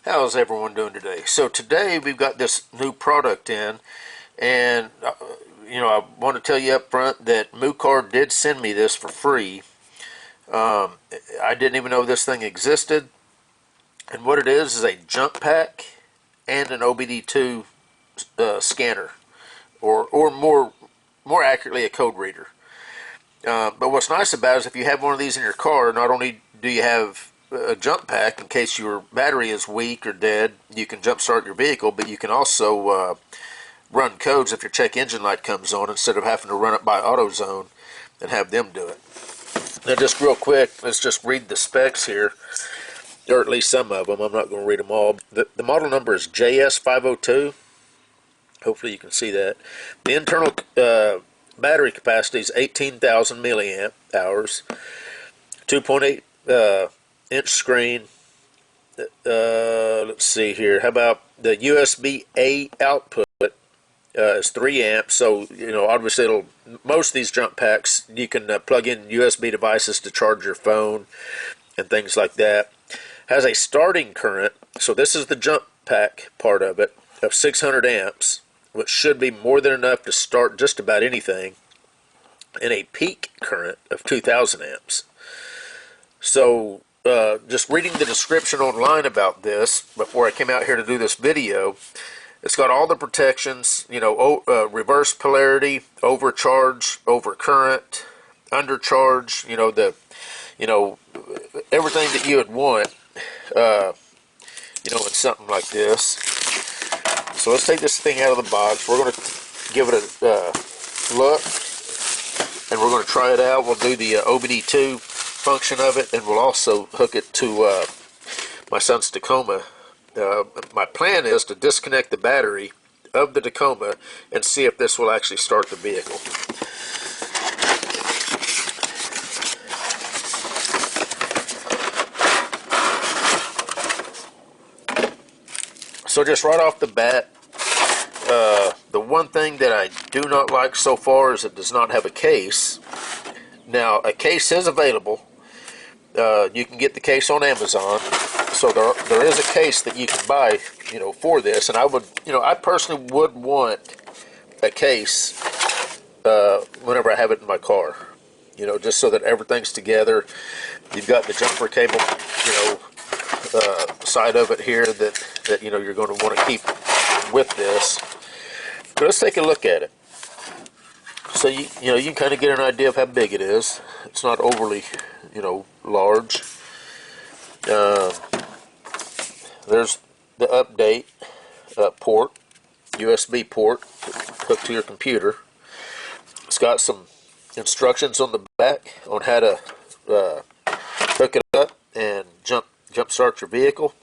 How's everyone doing today? So today we've got this new product in, and I want to tell you up front that MUCAR did send me this for free. I didn't even know this thing existed, and what it is a jump pack and an OBDII scanner, or more accurately, a code reader. But what's nice about it is if you have one of these in your car, not only do you have a jump pack in case your battery is weak or dead, you can jump start your vehicle, but you can also run codes if your check engine light comes on instead of having to run it by AutoZone and have them do it. Now just real quick, let's just read the specs here, or at least some of them. I'm not going to read them all. The model number is JS502. Hopefully you can see that. The internal battery capacity is 18,000 milliamp hours, 2.8 inch screen. Let's see here. How about the USB-A output? Is 3 amps, so obviously most of these jump packs you can plug in USB devices to charge your phone and things like that. Has a starting current, so this is the jump pack part of it, of 600 amps, which should be more than enough to start just about anything, and a peak current of 2,000 amps. So just reading the description online about this before I came out here to do this video, it's got all the protections, reverse polarity, overcharge, overcurrent, undercharge, everything that you would want, in something like this. So let's take this thing out of the box. We're going to give it a look, and we're going to try it out. We'll do the OBDII function of it, and we'll also hook it to my son's Tacoma. My plan is to disconnect the battery of the Tacoma and see if this will actually start the vehicle. So just right off the bat, the one thing that I do not like so far is it does not have a case. Now, a case is available. You can get the case on Amazon. So there is a case that you can buy, for this, and I personally would want a case whenever I have it in my car, just so that everything's together. You've got the jumper cable, side of it here that you're going to want to keep with this. But let's take a look at it. So you can kind of get an idea of how big it is. It's not overly, large. There's the update port, USB port hooked to your computer. It's got some instructions on the back on how to hook it up and jump start your vehicle.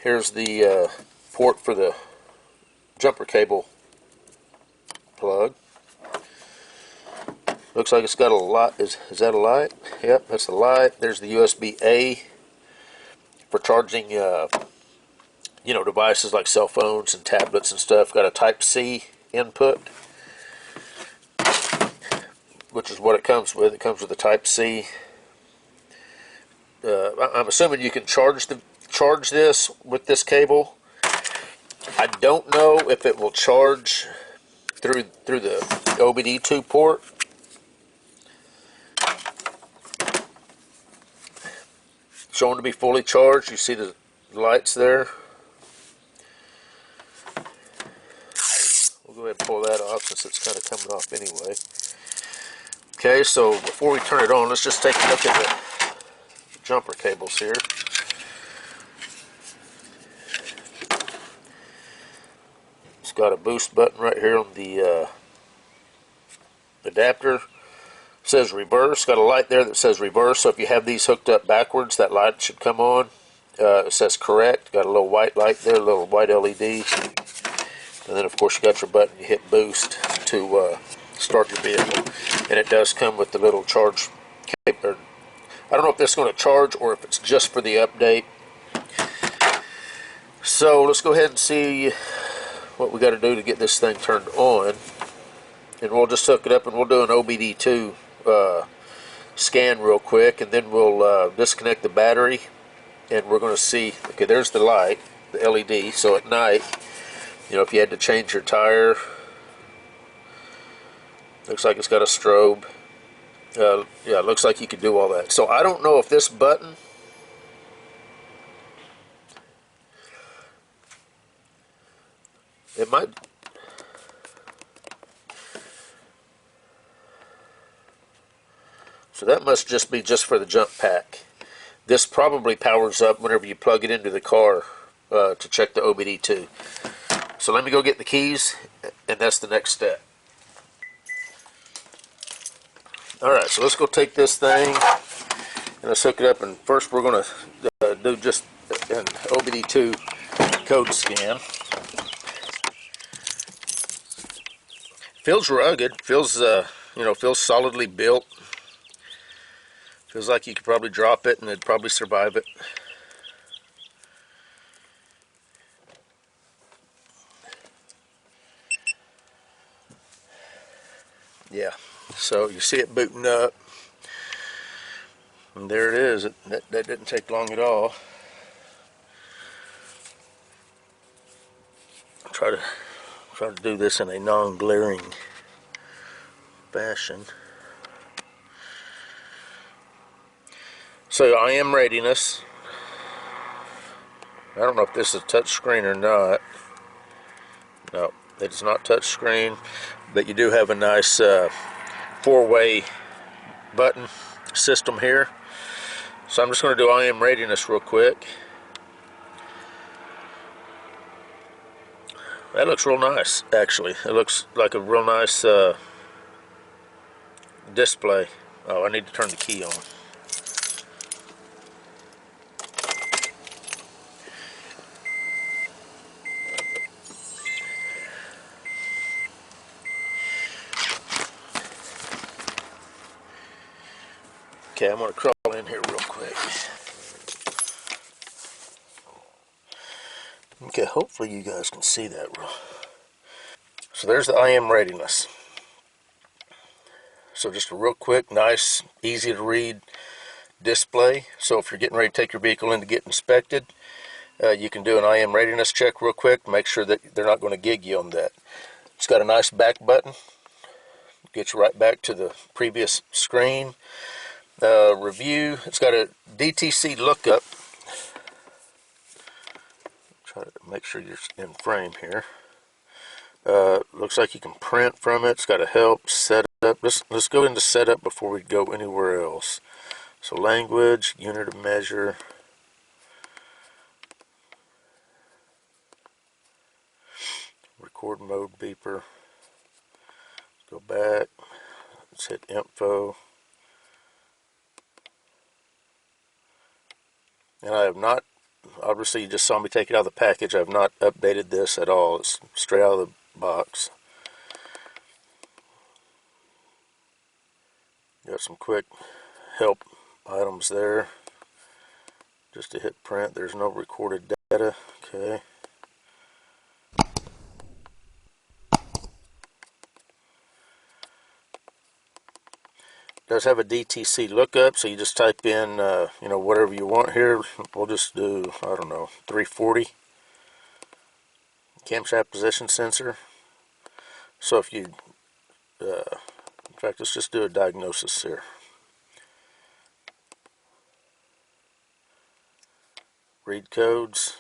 Here's the port for the jumper cable plug. Looks like it's got a light. Is that a light? Yep, that's a light. There's the USB-A for charging, devices like cell phones and tablets and stuff. Got a Type-C input, which is what it comes with. It comes with a Type-C. I'm assuming you can charge this with this cable. I don't know if it will charge through the OBDII port. Showing to be fully charged. You see the lights there. We'll go ahead and pull that off since it's kind of coming off anyway. Okay, so before we turn it on, let's just take a look at the jumper cables here. It's got a boost button right here on the adapter. It says reverse. Got a light there that says reverse, so if you have these hooked up backwards, that light should come on. It says correct. Got a little white light there, a little white LED. And then of course you got your button, you hit boost to start your vehicle. And it does come with the little charge cable. I don't know if this is going to charge or if it's just for the update. So let's go ahead and see what we got to do to get this thing turned on. And we'll just hook it up and we'll do an OBDII scan real quick, and then we'll disconnect the battery, and we're going to see. Okay, there's the light, the LED. So at night, you know, if you had to change your tire, looks like it's got a strobe. Yeah, it looks like you could do all that. So I don't know if this button, it might. So that must just be just for the jump pack. This probably powers up whenever you plug it into the car to check the OBD2. So let me go get the keys, and that's the next step. Alright, so let's go take this thing and let's hook it up, and first we're going to do just an OBD2 code scan. Feels rugged, feels feels solidly built. Feels like you could probably drop it and it'd probably survive it. Yeah, so you see it booting up, and there it is. That didn't take long at all. Try to do this in a non-glaring fashion. So I am readiness. I don't know if this is a touch screen or not. No, it's not touch screen, but you do have a nice four-way button system here. So I'm just going to do I am readiness real quick. That looks real nice, actually. It looks like a real nice display. Oh, I need to turn the key on. Okay, I'm going to crawl in here real quick. Okay, hopefully you guys can see that. So there's the I am readiness. So just a real quick, nice, easy to read display. So if you're getting ready to take your vehicle in to get inspected, you can do an I am readiness check real quick. Make sure that they're not going to gig you on that. It's got a nice back button. Gets you right back to the previous screen. Review. It's got a DTC lookup. Try to make sure you're in frame here. Looks like you can print from it. It's got a help, setup. Let's go into setup before we go anywhere else. So language, unit of measure. Record mode beeper. Go back. Let's hit info. And I have not, obviously you just saw me take it out of the package. I have not updated this at all. It's straight out of the box. Got some quick help items there. Just to hit print. There's no recorded data. Okay. Does have a DTC lookup, so you just type in whatever you want here. We'll just do, I don't know, 340 camshaft position sensor. So if you in fact, let's just do a diagnosis here. Read codes.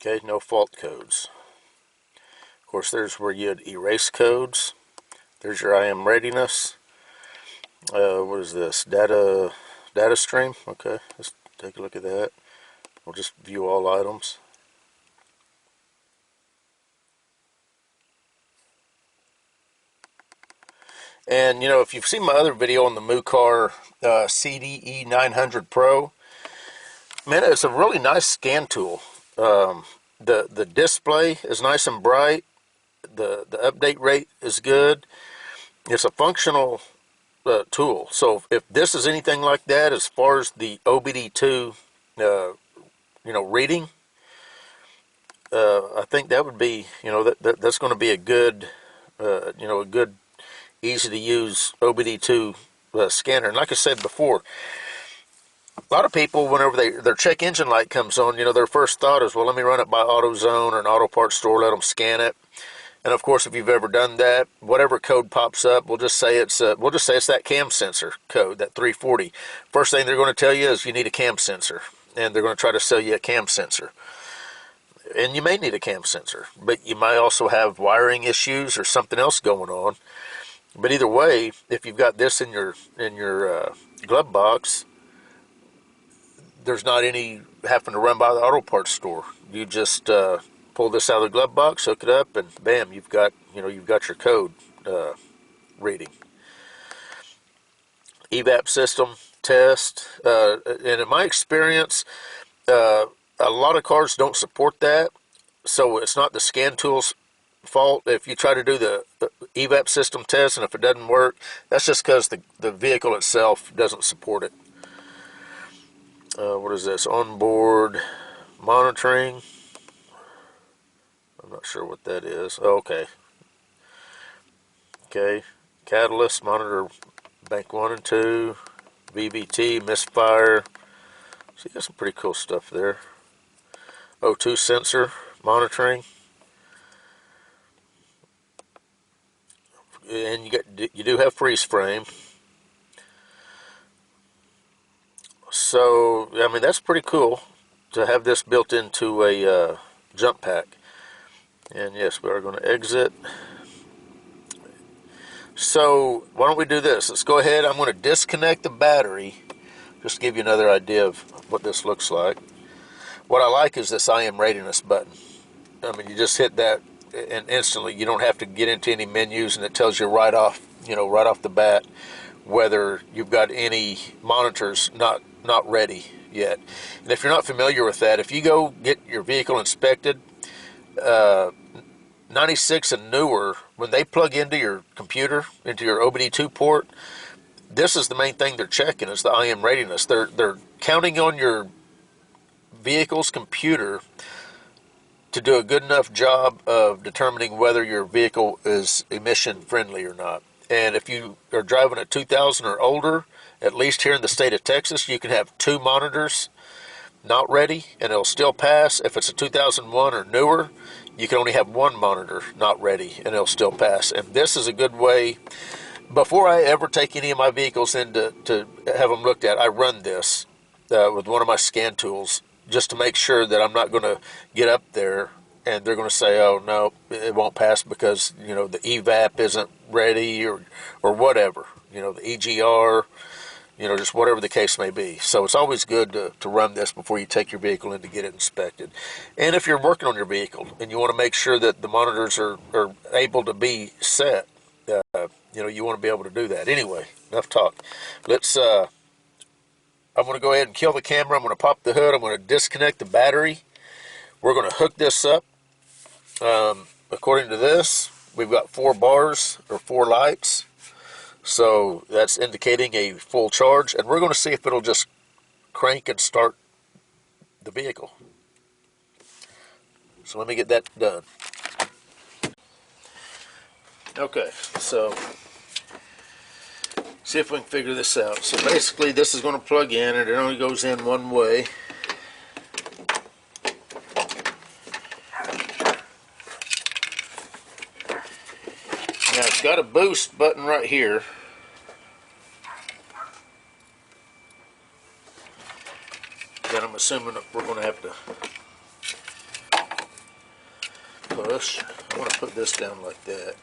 Okay, no fault codes. Of course, there's where you'd erase codes. There's your I am readiness. What is this? Data stream. Okay, let's take a look at that. We'll just view all items. And you know, if you've seen my other video on the MUCAR CDE 900 Pro, man, it's a really nice scan tool. The display is nice and bright. The update rate is good. It's a functional tool. So if this is anything like that as far as the OBD2 reading, I think that would be, that's going to be a good a good easy to use OBDII scanner. And like I said before, a lot of people, whenever their check engine light comes on, their first thought is, well, let me run it by AutoZone or an auto parts store, let them scan it. And of course, if you've ever done that, whatever code pops up, we'll just say it's that cam sensor code, that 340. First thing they're going to tell you is you need a cam sensor, and they're going to try to sell you a cam sensor. And you may need a cam sensor, but you might also have wiring issues or something else going on. But either way, if you've got this in your glove box, there's not any having to run by the auto parts store. You just pull this out of the glove box, hook it up, and bam, you've got your code reading. Evap system test, and in my experience, a lot of cars don't support that, so it's not the scan tool's fault if you try to do the evap system test, and if it doesn't work, that's just because the vehicle itself doesn't support it. What is this? Onboard monitoring. I'm not sure what that is. Oh, okay. Okay. Catalyst monitor bank 1 and 2. VVT misfire. So you got some pretty cool stuff there. O2 sensor monitoring. And you do have freeze frame. So, I mean, that's pretty cool to have this built into a jump pack. And yes, we are going to exit. So, why don't we do this? Let's go ahead. I'm going to disconnect the battery, just to give you another idea of what this looks like. What I like is this I am readiness button. I mean, you just hit that, and instantly you don't have to get into any menus, and it tells you right off the bat whether you've got any monitors not ready yet. And if you're not familiar with that, if you go get your vehicle inspected, 96 and newer, when they plug into your computer, into your OBDII port, this is the main thing they're checking, is the I am readiness. They're counting on your vehicle's computer to do a good enough job of determining whether your vehicle is emission friendly or not. And if you are driving a 2000 or older, at least here in the state of Texas, you can have 2 monitors not ready and it'll still pass. If it's a 2001 or newer, you can only have 1 monitor not ready and it'll still pass. And this is a good way. Before I ever take any of my vehicles in to have them looked at, I run this with one of my scan tools just to make sure that I'm not going to get up there and they're going to say, oh no, it won't pass because the evap isn't ready or whatever, the EGR, just whatever the case may be. So it's always good to run this before you take your vehicle in to get it inspected. And if you're working on your vehicle and you want to make sure that the monitors are able to be set, you want to be able to do that. Anyway, enough talk. Let's, I'm going to go ahead and kill the camera. I'm going to pop the hood. I'm going to disconnect the battery. We're going to hook this up. According to this, we've got 4 bars or 4 lights. So that's indicating a full charge. And we're going to see if it'll just crank and start the vehicle. So let me get that done. Okay, so see if we can figure this out. So basically this is going to plug in and it only goes in one way. Now it's got a boost button right here. That I'm assuming that we're going to have to push. I'm going to put this down like that.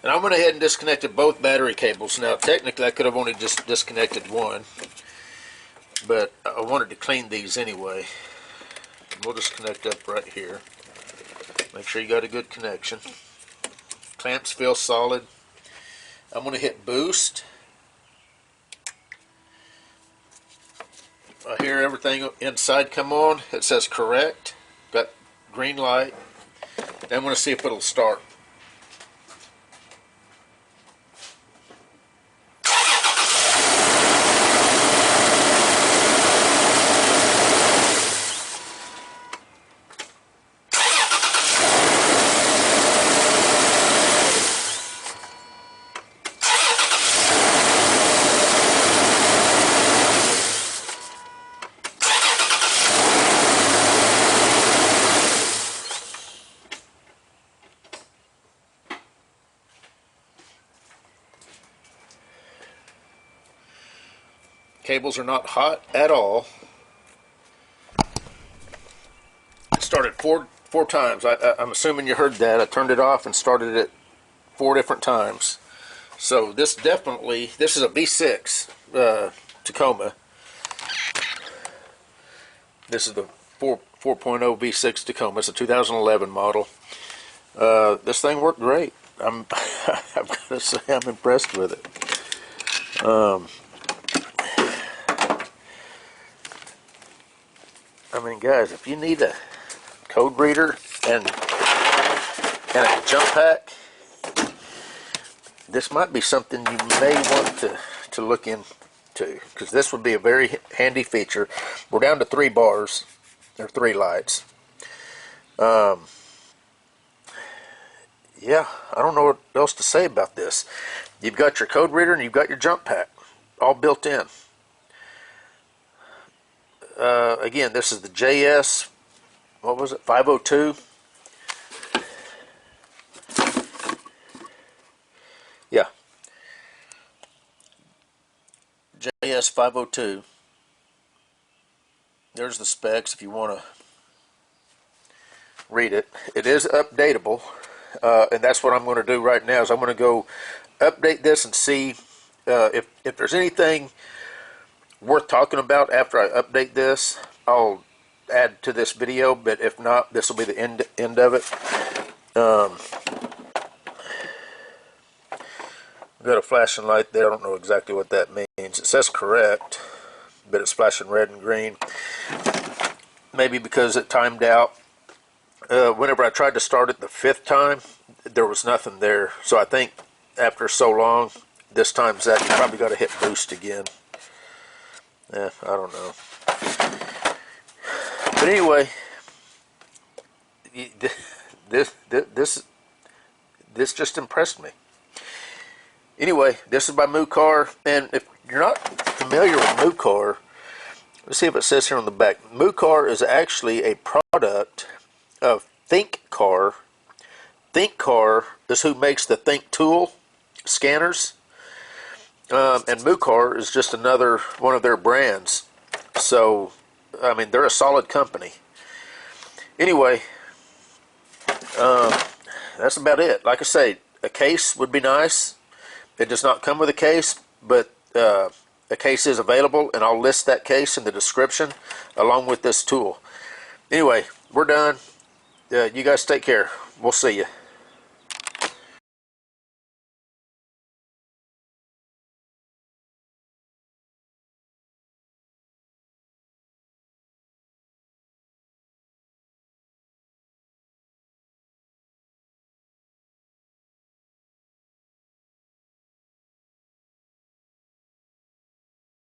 And I went ahead and disconnected both battery cables. Now technically I could have only just disconnected one, but I wanted to clean these anyway. We'll just connect up right here. Make sure you got a good connection. Clamps feel solid. I'm going to hit boost. I hear everything inside come on. It says correct. Got green light. Then I'm going to see if it'll start. cables are not hot at all. It started four times. I'm assuming you heard that. I turned it off and started it 4 different times. So this is a V6 Tacoma. This is the 4.0 V6 Tacoma. It's a 2011 model. This thing worked great. I've got to say I'm impressed with it. I mean, guys, if you need a code reader and a jump pack, this might be something you may want to look into, because this would be a very handy feature. We're down to 3 bars, or 3 lights. Yeah, I don't know what else to say about this. You've got your code reader and you've got your jump pack all built in. Again, this is the JS, what was it, 502? Yeah, JS 502. There's the specs if you want to read it. It is updatable, and that's what I'm going to do right now. Is I'm going to go update this and see if there's anything worth talking about after I update this. I'll add to this video, but if not, this will be the end of it. I've got a flashing light there. I don't know exactly what that means. It says correct, but it's flashing red and green. Maybe because it timed out. Whenever I tried to start it the 5th time, there was nothing there. So I think after so long, this time's that. You probably got to hit boost again. I don't know. But anyway, this just impressed me. Anyway, this is by MUCAR, and if you're not familiar with MUCAR, let's see if it says here on the back. MUCAR is actually a product of ThinkCar. ThinkCar is who makes the Think tool scanners. And MUCAR is just another one of their brands. So, I mean, they're a solid company. Anyway, that's about it. Like I say, a case would be nice. It does not come with a case, but a case is available, and I'll list that case in the description along with this tool. Anyway, we're done. You guys take care. We'll see you.